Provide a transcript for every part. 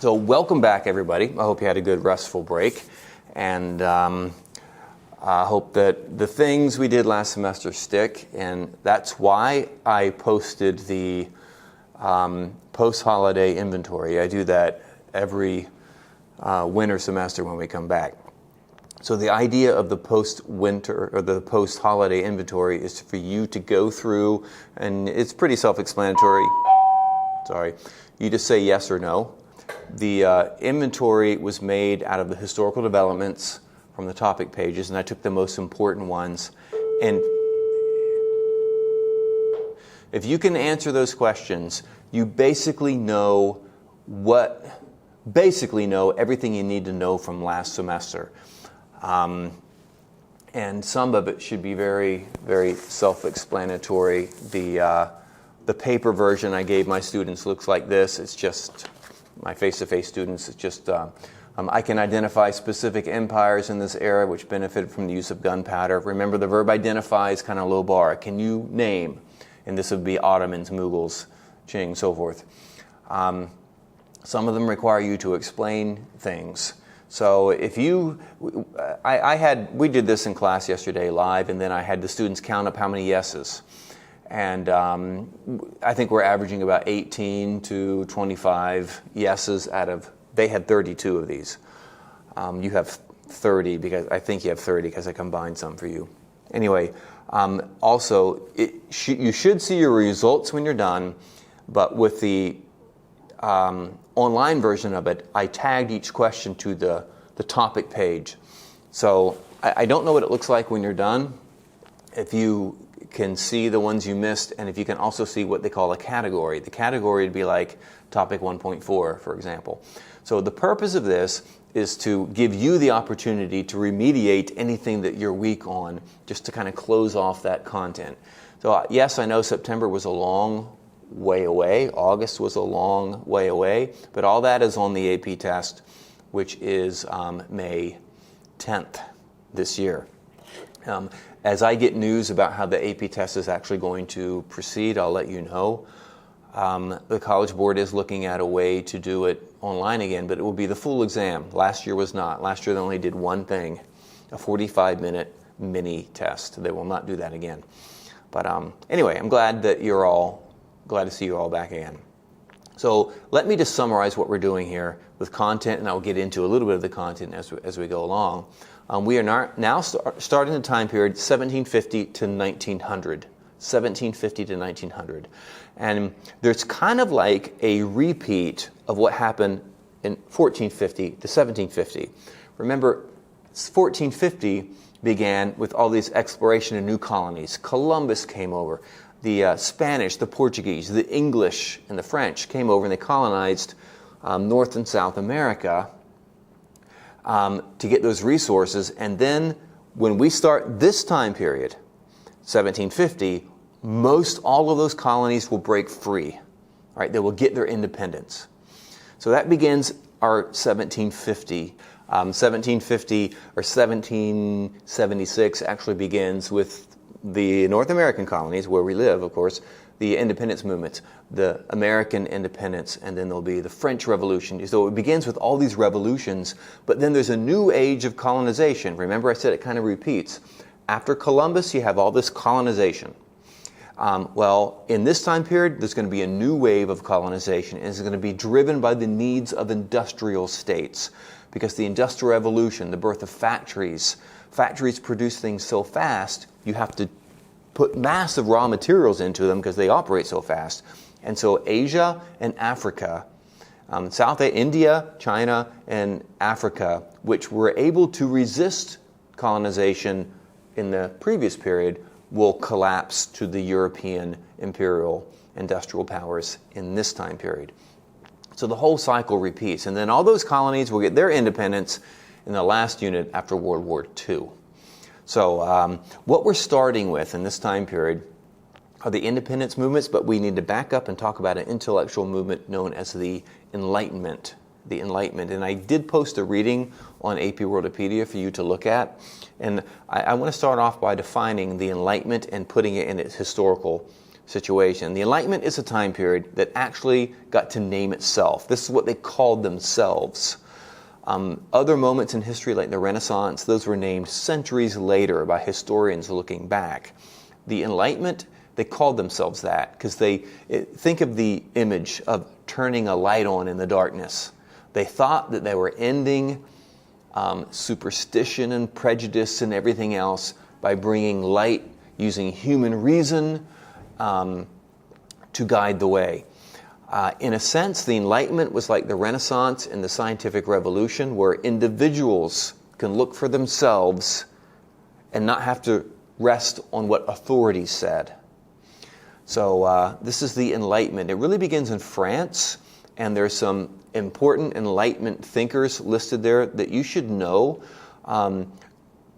So welcome back, everybody. I hope you had a good restful break, and I hope that the things we did last semester stick, and that's why I posted the post-holiday inventory. I do that every winter semester when we come back. So the idea of the post-winter or the post-holiday inventory is for you to go through, and it's pretty self-explanatory. Sorry, you just say yes or no. The inventory was made out of the historical developments from the topic pages, and I took the most important ones. And if you can answer those questions, you basically know everything you need to know from last semester. And some of it should be very, very self-explanatory. The paper version I gave my students looks like this. It's just my face-to-face students. It's just I can identify specific empires in this era which benefited from the use of gunpowder. Remember, the verb identify is kind of low bar. Can you name? And this would be Ottomans, Mughals, Qing, so forth. Some of them require you to explain things. So if we did this in class yesterday live, and then I had the students count up how many yeses. And I think we're averaging about 18 to 25 yeses they had 32 of these. You have 30, because I think you have 30 because I combined some for you. Anyway, also, you should see your results when you're done, but with the online version of it, I tagged each question to the topic page. So I don't know what it looks like when you're done. If you can see the ones you missed, and if you can also see what they call a category. The category would be like topic 1.4, for example. So the purpose of this is to give you the opportunity to remediate anything that you're weak on, just to kind of close off that content. So yes, I know September was a long way away. August was a long way away. But all that is on the AP test, which is May 10th this year. As I get news about how the AP test is actually going to proceed, I'll let you know. The College Board is looking at a way to do it online again, but it will be the full exam. Last year was not. Last year they only did one thing, a 45-minute mini test. They will not do that again. But anyway, I'm glad to see you all back again. So let me just summarize what we're doing here with content, and I'll get into a little bit of the content as we go along. We are now starting the time period 1750 to 1900. 1750 to 1900. And there's kind of like a repeat of what happened in 1450 to 1750. Remember, 1450 began with all these exploration of new colonies. Columbus came over. The Spanish, the Portuguese, the English, and the French came over, and they colonized North and South America to get those resources. And then when we start this time period, 1750, most all of those colonies will break free. All right, they will get their independence. So that begins our 1750. 1750 or 1776 actually begins with the North American colonies, where we live, of course, the independence movements, the American independence, and then there'll be the French Revolution. So it begins with all these revolutions, but then there's a new age of colonization. Remember, I said it kind of repeats. After Columbus, you have all this colonization. Well, in this time period, there's going to be a new wave of colonization, and it's going to be driven by the needs of industrial states, because the Industrial Revolution, the birth of factories produce things so fast, you have to put massive raw materials into them because they operate so fast. And so Asia and Africa, India, China, and Africa, which were able to resist colonization in the previous period, will collapse to the European imperial industrial powers in this time period. So the whole cycle repeats. And then all those colonies will get their independence in the last unit after World War II. So what we're starting with in this time period are the independence movements, but we need to back up and talk about an intellectual movement known as the Enlightenment. The Enlightenment. And I did post a reading on AP Worldopedia for you to look at. And I want to start off by defining the Enlightenment and putting it in its historical situation. The Enlightenment is a time period that actually got to name itself. This is what they called themselves. Other moments in history, like the Renaissance, those were named centuries later by historians looking back. The Enlightenment, they called themselves that because think of the image of turning a light on in the darkness. They thought that they were ending superstition and prejudice and everything else by bringing light, using human reason to guide the way. In a sense, the Enlightenment was like the Renaissance and the scientific revolution, where individuals can look for themselves and not have to rest on what authorities said. So this is the Enlightenment. It really begins in France, and there's some important Enlightenment thinkers listed there that you should know.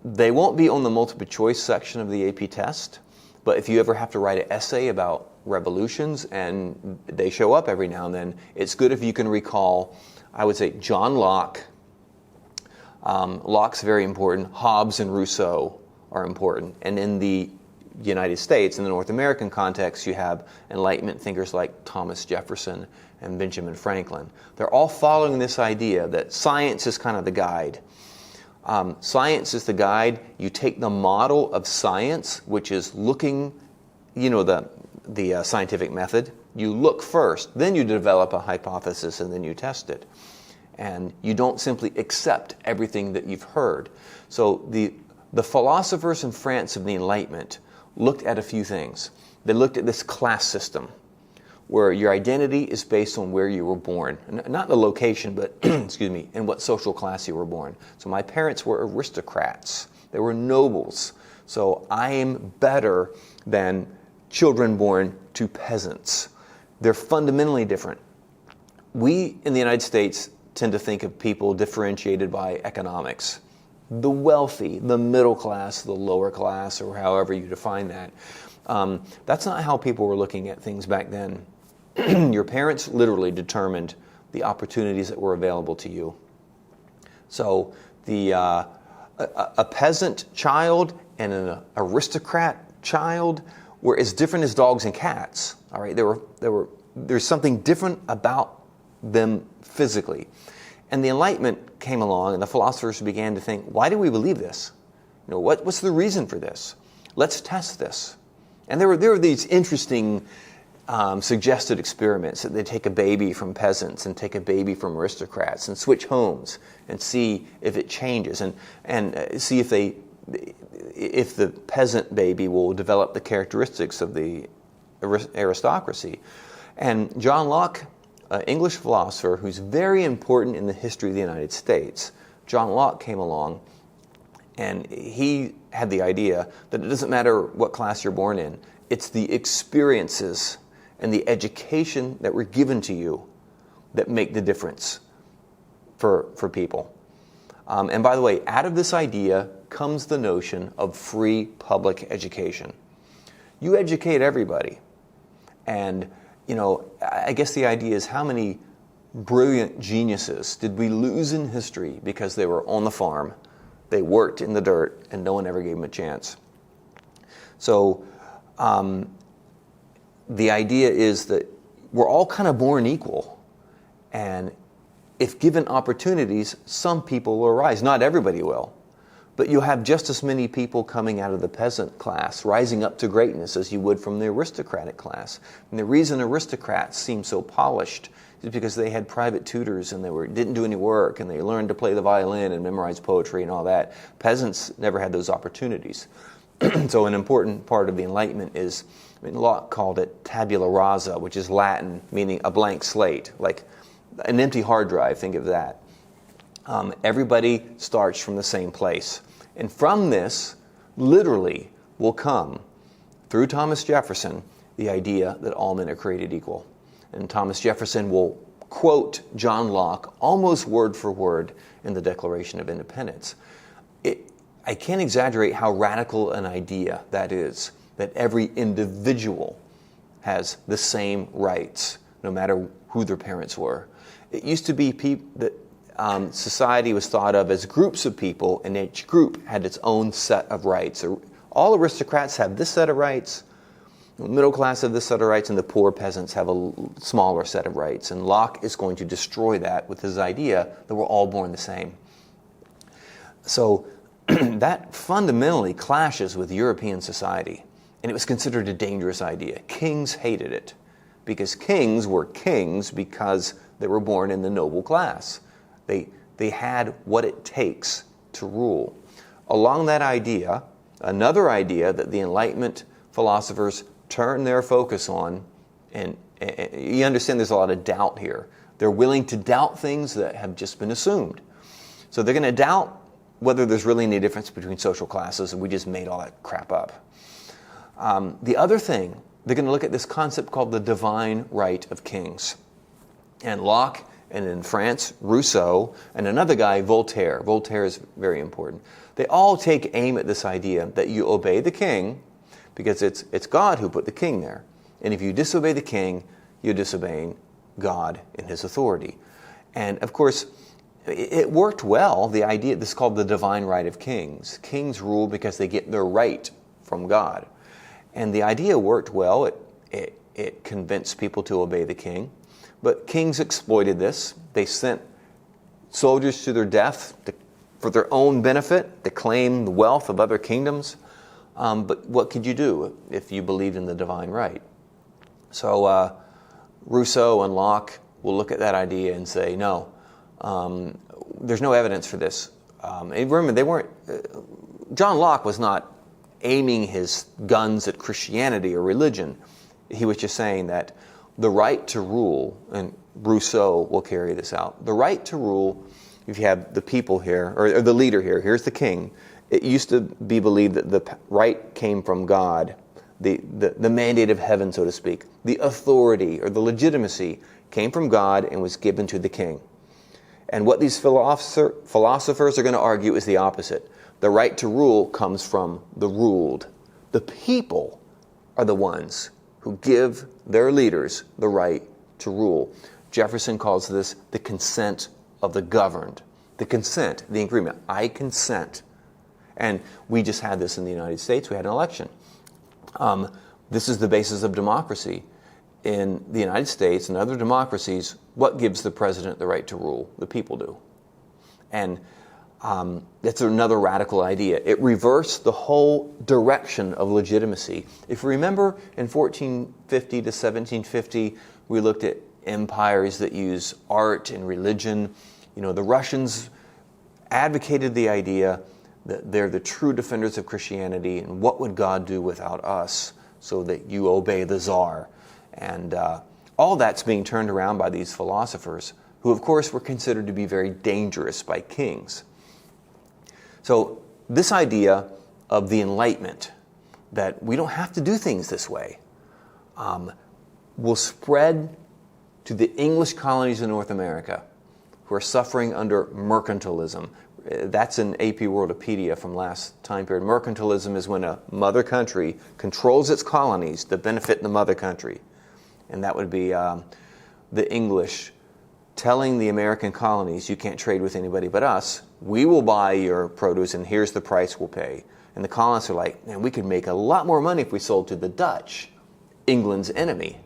They won't be on the multiple choice section of the AP test, but if you ever have to write an essay about revolutions, and they show up every now and then, it's good if you can recall, I would say, John Locke. Locke's very important. Hobbes and Rousseau are important. And in the United States, in the North American context, you have Enlightenment thinkers like Thomas Jefferson and Benjamin Franklin. They're all following this idea that science is kind of the guide. Science is the guide. You take the model of science, which is looking, the scientific method. You look first, then you develop a hypothesis, and then you test it. And you don't simply accept everything that you've heard. So the philosophers in France of the Enlightenment looked at a few things. They looked at this class system, where your identity is based on where you were born. Not the location, but, in what social class you were born. So my parents were aristocrats. They were nobles. So I am better than children born to peasants. They're fundamentally different. We, in the United States, tend to think of people differentiated by economics. The wealthy, the middle class, the lower class, or however you define that. That's not how people were looking at things back then. Your parents literally determined the opportunities that were available to you. So a peasant child and an aristocrat child were as different as dogs and cats. All right, there's something different about them physically. And the Enlightenment came along, and the philosophers began to think, why do we believe this? What's the reason for this? Let's test this. And there were these interesting suggested experiments that they take a baby from peasants and take a baby from aristocrats and switch homes and see if it changes, and see if the peasant baby will develop the characteristics of the aristocracy. And John Locke, an English philosopher who's very important in the history of the United States, John Locke came along, and he had the idea that it doesn't matter what class you're born in, it's the experiences and the education that were given to you that make the difference for people. And by the way, out of this idea comes the notion of free public education. You educate everybody. And, I guess the idea is, how many brilliant geniuses did we lose in history because they were on the farm, they worked in the dirt, and no one ever gave them a chance? So the idea is that we're all kind of born equal. And if given opportunities, some people will rise. Not everybody will. But you'll have just as many people coming out of the peasant class rising up to greatness as you would from the aristocratic class. And the reason aristocrats seem so polished is because they had private tutors and they didn't do any work, and they learned to play the violin and memorize poetry and all that. Peasants never had those opportunities. So an important part of the Enlightenment is, Locke called it tabula rasa, which is Latin, meaning a blank slate, like an empty hard drive, think of that. Everybody starts from the same place. And from this, literally, will come, through Thomas Jefferson, the idea that all men are created equal. And Thomas Jefferson will quote John Locke almost word for word in the Declaration of Independence. I can't exaggerate how radical an idea that is, that every individual has the same rights, no matter who their parents were. It used to be that society was thought of as groups of people, and each group had its own set of rights. All aristocrats have this set of rights. The middle class have this set of rights, and the poor peasants have a smaller set of rights. And Locke is going to destroy that with his idea that we're all born the same. So that fundamentally clashes with European society, and it was considered a dangerous idea. Kings hated it, because kings were kings because they were born in the noble class. They had what it takes to rule. Along that idea, another idea that the Enlightenment philosophers turn their focus on, and you understand there's a lot of doubt here. They're willing to doubt things that have just been assumed. So they're going to doubt whether there's really any difference between social classes, and we just made all that crap up. The other thing, they're going to look at this concept called the divine right of kings. And Locke, and in France, Rousseau, and another guy, Voltaire. Voltaire is very important. They all take aim at this idea that you obey the king because it's God who put the king there. And if you disobey the king, you're disobeying God in his authority. And of course, it worked well, the idea, this is called the divine right of kings. Kings rule because they get their right from God. And the idea worked well. It convinced people to obey the king. But kings exploited this. They sent soldiers to their death for their own benefit, to claim the wealth of other kingdoms. But what could you do if you believed in the divine right? So Rousseau and Locke will look at that idea and say, no, there's no evidence for this. And remember, John Locke was not aiming his guns at Christianity or religion. He was just saying that the right to rule, and Rousseau will carry this out, the right to rule, if you have the people here, or the leader here, here's the king, it used to be believed that the right came from God, the mandate of heaven, so to speak. The authority or the legitimacy came from God and was given to the king. And what these philosophers are going to argue is the opposite. The right to rule comes from the ruled. The people are the ones who give their leaders the right to rule. Jefferson calls this the consent of the governed. The consent, the agreement. I consent. And we just had this in the United States. We had an election. This is the basis of democracy. In the United States and other democracies, what gives the president the right to rule? The people do. And that's another radical idea. It reversed the whole direction of legitimacy. If you remember, in 1450 to 1750, we looked at empires that use art and religion. You know, the Russians advocated the idea that they're the true defenders of Christianity, and what would God do without us, so that you obey the Tsar. And all that's being turned around by these philosophers, who of course were considered to be very dangerous by kings. So this idea of the Enlightenment, that we don't have to do things this way, will spread to the English colonies in North America, who are suffering under mercantilism. That's in AP Worldopedia from last time period. Mercantilism is when a mother country controls its colonies to benefit the mother country. And that would be the English telling the American colonies, you can't trade with anybody but us. We will buy your produce, and here's the price we'll pay. And the colonists are like, man, we could make a lot more money if we sold to the Dutch, England's enemy.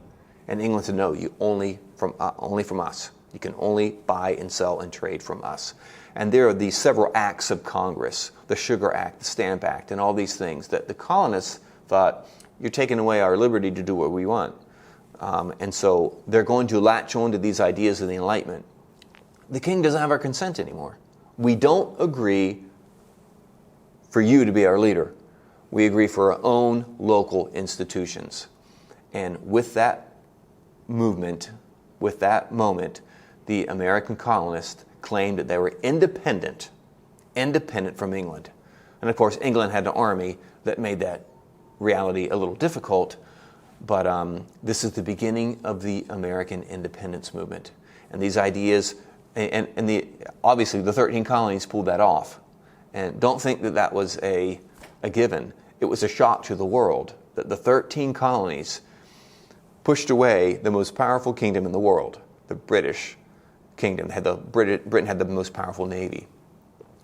And England said, no, you only from us. You can only buy and sell and trade from us. And there are these several acts of Congress, the Sugar Act, the Stamp Act, and all these things that the colonists thought, you're taking away our liberty to do what we want. And so they're going to latch on to these ideas of the Enlightenment. The king doesn't have our consent anymore. We don't agree for you to be our leader. We agree for our own local institutions. And with that movement, with that moment, the American colonists claimed that they were independent from England. And of course, England had an army that made that reality a little difficult. But this is the beginning of the American independence movement. And these ideas, obviously the 13 colonies pulled that off. And don't think that that was a given. It was a shock to the world that the 13 colonies pushed away the most powerful kingdom in the world, the British kingdom. Britain had the most powerful navy.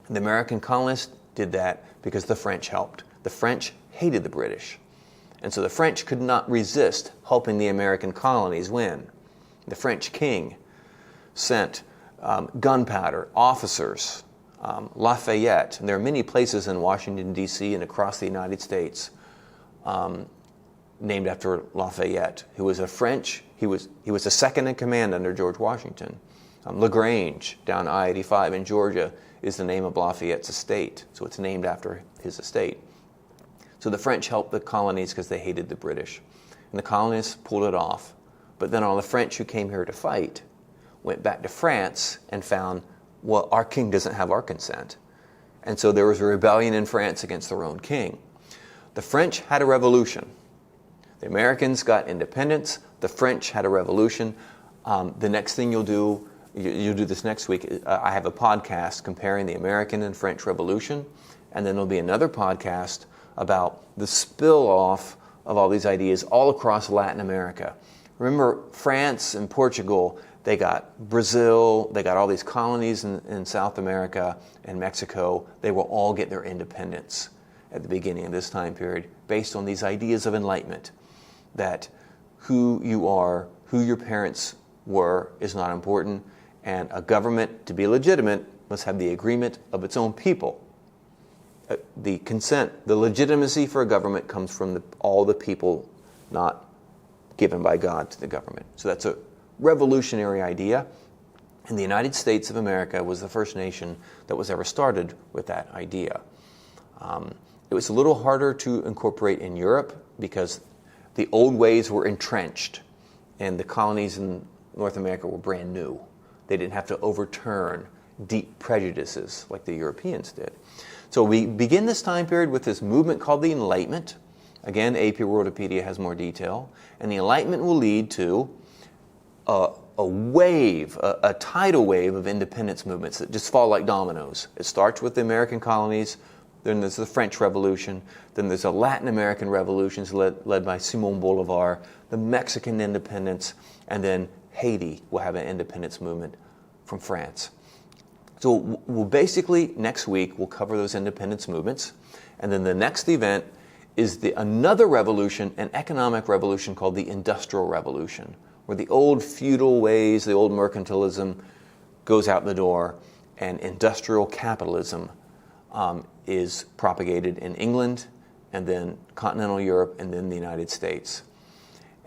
And the American colonists did that because the French helped. The French hated the British. And so the French could not resist helping the American colonies win. The French king sent gunpowder, officers, Lafayette, and there are many places in Washington, D.C. and across the United States named after Lafayette, who was a French, he was the second in command under George Washington. LaGrange down I-85 in Georgia is the name of Lafayette's estate, so it's named after his estate. So the French helped the colonies because they hated the British. And the colonists pulled it off. But then all the French who came here to fight went back to France and found, well, our king doesn't have our consent. And so there was a rebellion in France against their own king. The French had a revolution. The Americans got independence. The French had a revolution. The next thing you'll do this next week, I have a podcast comparing the American and French Revolution, and then there'll be another podcast about the spill-off of all these ideas all across Latin America. Remember, France and Portugal, they got Brazil, they got all these colonies in South America and Mexico. They will all get their independence at the beginning of this time period based on these ideas of enlightenment, that who you are, who your parents were is not important, and a government, to be legitimate, must have the agreement of its own people. The consent, the legitimacy for a government comes from all the people, not given by God to the government. So that's a revolutionary idea. And the United States of America was the first nation that was ever started with that idea. It was a little harder to incorporate in Europe because the old ways were entrenched and the colonies in North America were brand new. They didn't have to overturn deep prejudices like the Europeans did. So we begin this time period with this movement called the Enlightenment. Again, AP Worldopedia has more detail. And the Enlightenment will lead to a wave, a tidal wave of independence movements that just fall like dominoes. It starts with the American colonies, then there's the French Revolution, then there's the Latin American revolutions led by Simon Bolivar, the Mexican independence, and then Haiti will have an independence movement from France. So we'll basically, next week, we'll cover those independence movements. And then the next event is another revolution, an economic revolution called the Industrial Revolution, where the old feudal ways, the old mercantilism goes out the door, and industrial capitalism is propagated in England, and then continental Europe, and then the United States.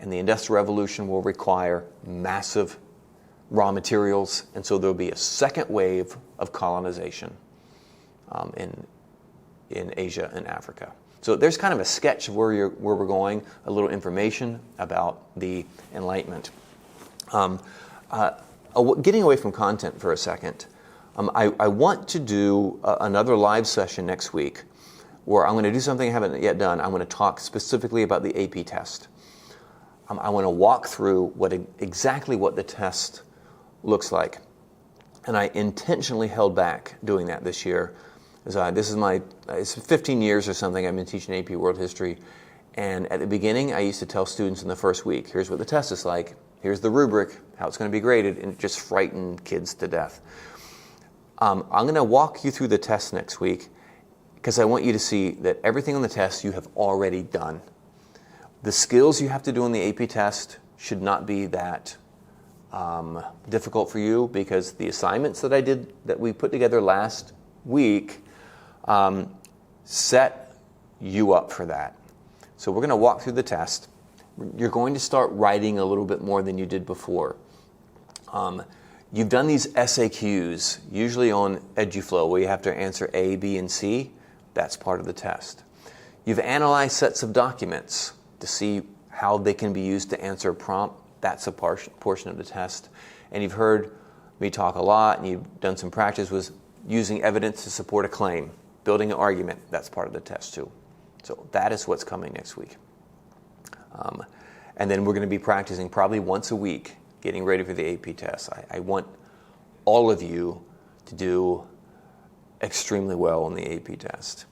And the Industrial Revolution will require massive raw materials, and so there'll be a second wave of colonization in Asia and Africa. So there's kind of a sketch of where we're going, a little information about the Enlightenment. Getting away from content for a second, I want to do another live session next week where I'm going to do something I haven't yet done. I'm going to talk specifically about the AP test. I want to walk through exactly what the test looks like. And I intentionally held back doing that this year. It's 15 years or something I've been teaching AP World History. And at the beginning, I used to tell students in the first week, here's what the test is like, here's the rubric, how it's going to be graded, and it just frightened kids to death. I'm going to walk you through the test next week because I want you to see that everything on the test you have already done. The skills you have to do on the AP test should not be that difficult for you, because the assignments that we put together last week set you up for that. So we're going to walk through the test. You're going to start writing a little bit more than you did before. You've done these SAQs, usually on EduFlow, where you have to answer A, B, and C. That's part of the test. You've analyzed sets of documents to see how they can be used to answer a prompt. That's a portion of the test. And you've heard me talk a lot, and you've done some practice with using evidence to support a claim, building an argument. That's part of the test too. So that is what's coming next week. And then we're going to be practicing probably once a week, getting ready for the AP test. I want all of you to do extremely well on the AP test.